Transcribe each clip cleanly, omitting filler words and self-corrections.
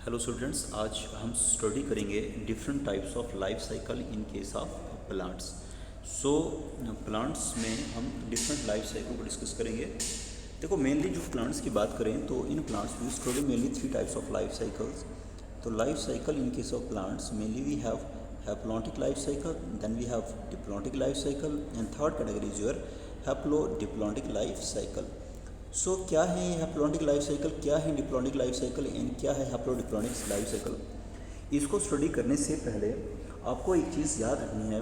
Hello students, आज हम study करेंगे different types of life cycle in case of plants. So plants में हम डिफरेंट लाइफ साइकिल को डिस्कस करेंगे। देखो, मेनली जो प्लांट्स की बात करें तो in plants we study mainly three types of life cycles. तो life cycle in case of plants mainly we have haplontic life cycle, then we have diplontic life cycle and third category is your haplodiplontic life cycle. So क्या है ये haplontic life cycle, क्या है diplontic life cycle and क्या है haplodiplontic life cycle. इसको study करने से पहले आपको एक चीज़ याद रखनी है,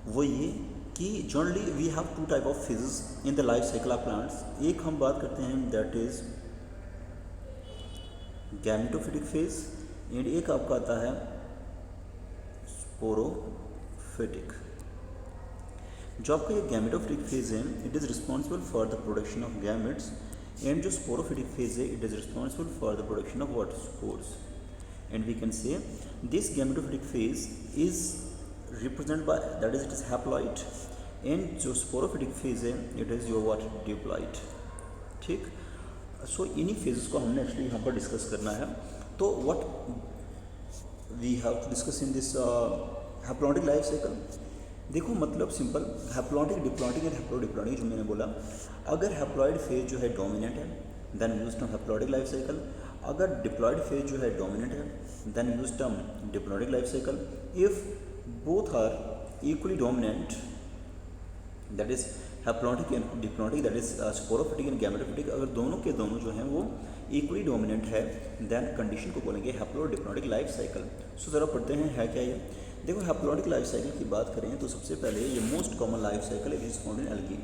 वो ये कि generally we have two type of phases in the life cycle of plants. एक हम बात करते हैं that is gametophytic phase and एक आपका आता है स्पोरोफिटिक। जो आपका ये गैमेटोफिटिक फेज है it is responsible for the production of gametes and जो स्पोरोफिटिक फेज है it is responsible for the production of water spores. And we can say this gametophytic phase is represent by that is it is haploid and जो sporophytic phase है it is your what diploid. ठीक, सो इन्हीं phases को हमने actually यहाँ पर discuss करना है। तो what we have to discuss in this haplontic life cycle. देखो, मतलब simple haplontic, diplontic and haplodiplontic जो मैंने बोला, अगर हैप्लॉइड फेज जो है डोमिनेंट है then use term haplontic life cycle. अगर डिप्लॉइड फेज जो है डोमिनेंट है then use term diplontic life cycle. If both are equally dominant that is haplontic and diplontic that is sporophytic and gametophytic, अगर दोनों के दोनों जो हैं वो इक्वली डोमिनेंट है देन कंडीशन को बोलेंगे हैप्लोडिप्लॉन्टिक लाइफ साइकिल। सो ज़रा पढ़ते हैं है क्या ये। देखो, हैप्लॉन्टिक लाइफ साइकिल की बात करें तो सबसे पहले ये most common life cycle it is found in algae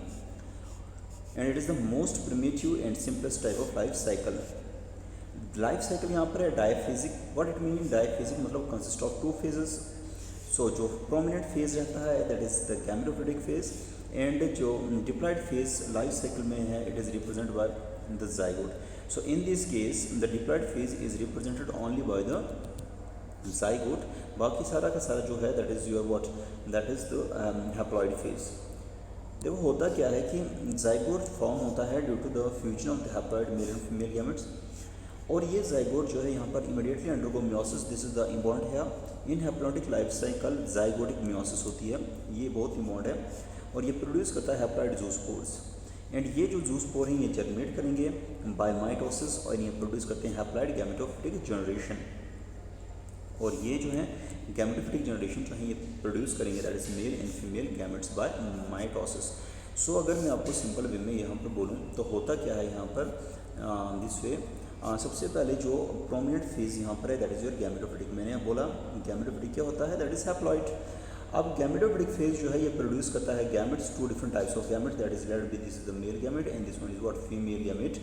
and it is the most primitive and simplest type of life cycle. Life cycle यहाँ पर है डायफेजिक। व्हाट इट मीन डायफेजिक, मतलब कंसिस्ट ऑफ टू फेजेस। सो जो प्रोमिनेंट फेज रहता है that is the gametophytic phase and जो diploid phase life cycle में है it is represent by the zygote. So in this case the diploid phase is represented only by the zygote, बाकी सारा का सारा जो है that is your what that is the haploid phase. देखो, होता क्या है कि जाइगोट फॉर्म होता है due to the fusion of the haploid male and female gametes, और ये जाइगोट जो है यहाँ पर immediately undergo meiosis. This is the important है in haplontic life cycle zygotic meiosis होती है, ये बहुत इम्पॉर्टेंट है। और ये प्रोड्यूस करता है हैप्लॉइड जूस्पोर्स एंड ये जो जूस्पोर हैं ये जर्मिनेट करेंगे बाय माइटोसिस और ये प्रोड्यूस करते हैं हैप्लॉइड गैमेटोफिटिक जनरेशन। और ये जो है गैमेटोफिटिक जनरेशन जो है ये प्रोड्यूस करेंगे that is male and female gametes by mitosis. So अगर मैं आपको सिंपल वे में यहाँ पर बोलूँ तो होता क्या है यहाँ पर दिस वे। सबसे पहले जो प्रोमिनेंट फेज यहाँ पर है दैट इज योर गैमेटोफिटिक। मैंने बोला गैमेटोफिटिक क्या होता है दैट इज हैप्लॉइड। अब गैमेटोफिटिक फेज जो है ये प्रोड्यूस करता है gametes, two different types of gamete that is let be this is the male gamete and this one is what female gamete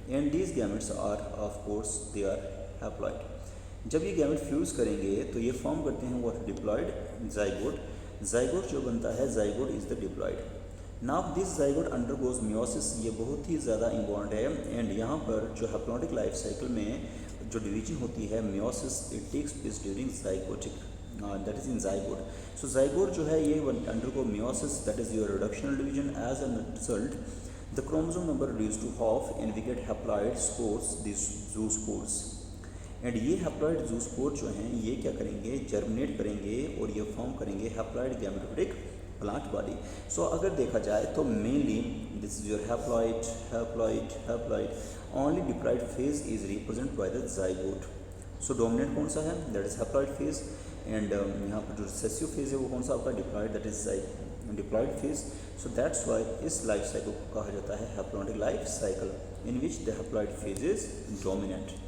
and these gametes are of course they are haploid. जब ये gamete fuse करेंगे तो ये form करते हैं what diploid zygote. Zygote जो बनता है zygote is the diploid. Now this zygote undergoes meiosis, ये बहुत ही ज़्यादा इम्पॉर्टेंट है। एंड यहाँ पर जो हैप्लॉन्टिक लाइफ साइकिल में जो डिवीजन होती है meiosis it takes place during zygotic that is in zygote. So zygote जो है ये undergo meiosis that is your reductional division. As an result the chromosome number reduce to half and we get haploid spores, this zoospores. And ये haploid zoospore जो हैं ये क्या करेंगे, germinate करेंगे और ये फॉर्म करेंगे हैप्लॉइड गैमेटोफिटिक प्लांट बॉडी। सो अगर देखा जाए तो mainly this is your haploid haploid haploid, only diploid phase is represent bye the zygote. So dominant कौन सा है that is haploid phase and यहाँ पर जो रिसेसिव फेज है वो कौन सा आपका diploid that is diploid phase. So that's why इस लाइफ साइकिल को कहा जाता है haplontic life cycle in which the haploid phase is dominant.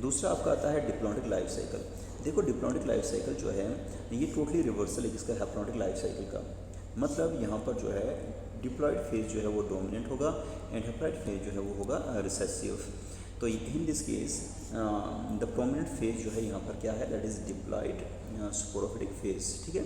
दूसरा आपका आता है डिप्लॉन्टिक लाइफ साइकिल। देखो, डिप्लॉन्टिक लाइफ साइकिल जो है ये टोटली रिवर्सल है किसका, हैप्लॉन्टिक लाइफ साइकिल का। मतलब यहाँ पर जो है डिप्लॉइड फेज जो है वो डोमिनेंट होगा एंड हैप्लॉइड फेज जो है वो होगा रिसेसिव। तो in this case the prominent phase जो है यहाँ पर क्या है that is diploid sporophytic phase. ठीक है,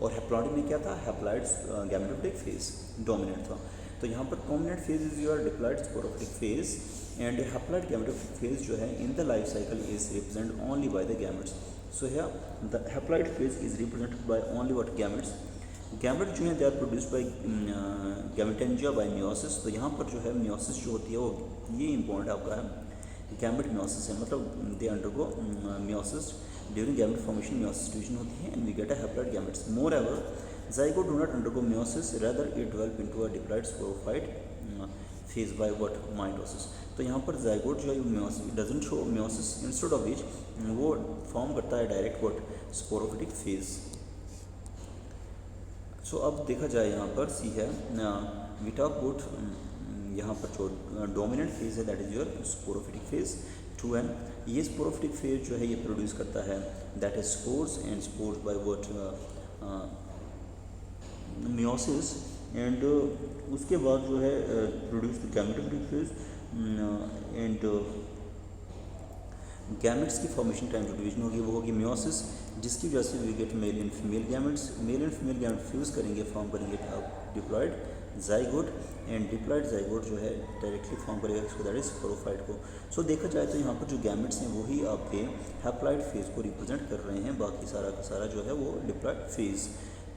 और हैप्लॉन्टिक में क्या था हैप्लॉइड गैमेटोफिटिक फेज डोमिनेंट था। तो यहाँ पर prominent phase is your diploid sporophytic phase and haploid gametophytic phase जो है in the life cycle is represent only by the gametes. So here the haploid phase is represented by only what gametes. Gamete जो है they are produced by gametangia by meiosis. तो यहाँ पर जो है meiosis जो होती है वो ये इंपॉर्टेंट आपका है गैमेट मियोसिस है, मतलब they undergo meiosis during gamete formation meiosis division होती है and we get a haploid gametes. Moreover zygote do not undergo meiosis, rather it develop into a diploid sporophyte phase by what mitosis। तो यहाँ पर zygote जो है meiosis doesn't show meiosis, instead of which वो form करता है direct what sporophytic phase. सो अब देखा जाए यहाँ पर सी है वी टॉक अबाउट यहाँ पर जो डोमिनेंट फेज है that is your sporophytic phase 2n। ये स्पोरोफिटिक फेज जो है ये प्रोड्यूस करता है that is spores and spores by what meiosis and उसके बाद जो है produce the gametophytic phase and gametes की फॉर्मेशन टाइम जो डिवीजन होगी वो होगी मियोसिस, जिसकी वजह से we get male and female gametes. Male and female gamete fuse करेंगे, फॉर्म करेंगे diploid zygote and diploid zygote जो है डायरेक्टली फॉर्म करेगा इसको दैट इज स्पोरोफाइट को। सो देखा जाए तो यहाँ पर जो गैमेट्स हैं वही आपके हैप्लॉयड फेज को रिप्रेजेंट कर रहे हैं, बाकी सारा का सारा जो है वो diploid phase.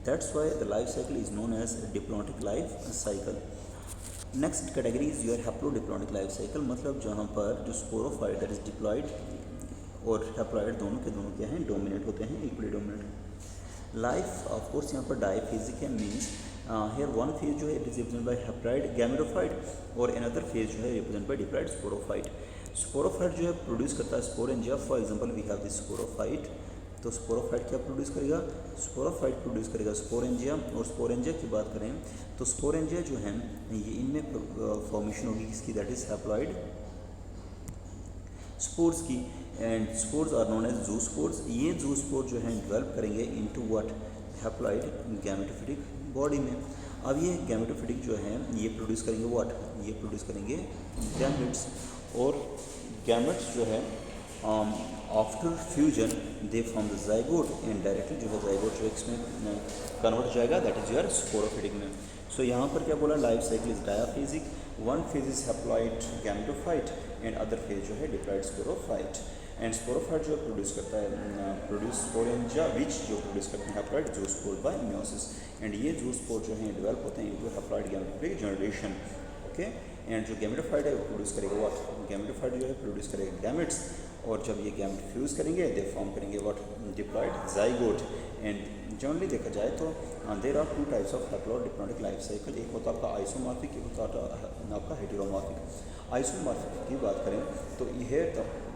That's why the life cycle is known as diplontic life cycle. Next category is your haplodiplontic life cycle, मतलब जहाँ पर जो स्पोरोफाइट दैट इज डिप्लॉयड और हैप्लॉयड दोनों के दोनों क्या हैं डोमिनेट होते हैं, equally dominate. Life of course यहाँ पर डाईफेजिक है, मीन्स हेयर वन फेज जो है it is represent by haploid gametophyte और अनदर फेज जो है represent by diploid sporophyte. Sporophyte जो है प्रोड्यूस करता है sporangia, for example we have this sporophyte. तो स्पोरोफाइट क्या प्रोड्यूस करेगा, स्पोरोफाइट प्रोड्यूस करेगा स्पोरेंजिया। और स्पोरेंजिया की बात करें तो स्पोरेंजिया जो है ये इनमें फॉर्मेशन होगी किसकी, दैट इज हैप्लॉयड स्पोर्स की, and spores are known as zoospores. ये जू स्पोर जो है डेवलप करेंगे into what haploid gametophytic body में। अब ये गैमेटोफिटिक जो है ये प्रोड्यूस करेंगे व्हाट, ये प्रोड्यूस करेंगे गैमेट्स। और गैमेट्स जो है after fusion they from the zygote and directly जो है जाइगोट जो इसमें कन्वर्ट हो जाएगा दैट इज योर स्पोरोफिटिक में। सो यहाँ पर क्या बोला, life cycle is diphasic, one phase is haploid gametophyte and other phase जो है डिप्लॉयड स्पोरोफाइट। एंड स्पोरोफाइट जो प्रोड्यूस करता है प्रोड्यूस स्पोरेंजिया विच जो प्रोड्यूस करते हैं haploid zoospore by meiosis. And ये जूस्पोर जो है डेवलप होते हैं into haploid gametophytic generation. Okay, and जो गैमेटोफाइट है वो प्रोड्यूस करेगा व्हाट, गैमेटोफाइट जो है प्रोड्यूस करेगा गैमेट्स, और जब ये गैमेट फ्यूज करेंगे दे फॉर्म करेंगे what diploid zygote. And generally देखा जाए तो there are two types of haplodiplontic life cycle, एक होता है आपका आइसोमॉर्फिक, एक होता है आपका हेटेरोमॉर्फिक। आइसोमॉर्फिक की बात करें तो ये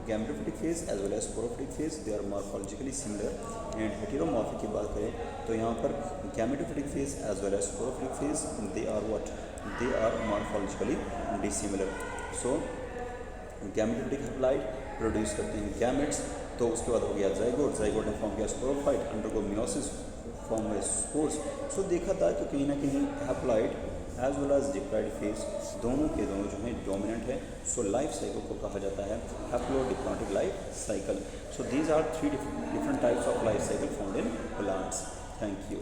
gametophytic phase as well as sporophytic phase they are morphologically similar. And heteromorphic की बात करें तो यहाँ पर gametophytic phase as well as sporophytic phase they are what, they are morphologically dissimilar. So gametophytic haploid produce करते हैं gametes, तो उसके बाद हो गया जाइगोट, जाइगोट ने फॉर्म किया स्पोरोफाइट, अंडरगो मियोसिस, फॉर्म हुए स्पोर्स। सो देखा था कि कहीं ना कहीं haploid as well as diploid phase दोनों के दोनों जो हैं डोमिनेंट है। सो लाइफ साइकिल को कहा जाता है haplodiplontic life cycle. So these are three different types of life cycle found in plants. Thank you.